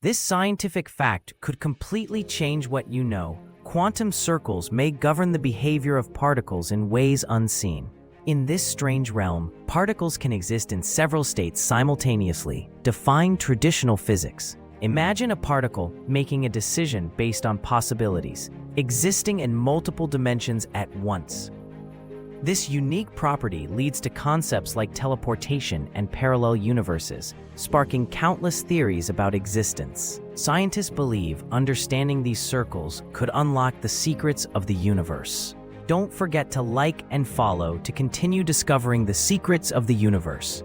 This scientific fact could completely change what you know. Quantum circles may govern the behavior of particles in ways unseen. In this strange realm, particles can exist in several states simultaneously, defying traditional physics. Imagine a particle making a decision based on possibilities, existing in multiple dimensions at once. This unique property leads to concepts like teleportation and parallel universes, sparking countless theories about existence. Scientists believe understanding these circles could unlock the secrets of the universe. Don't forget to like and follow to continue discovering the secrets of the universe.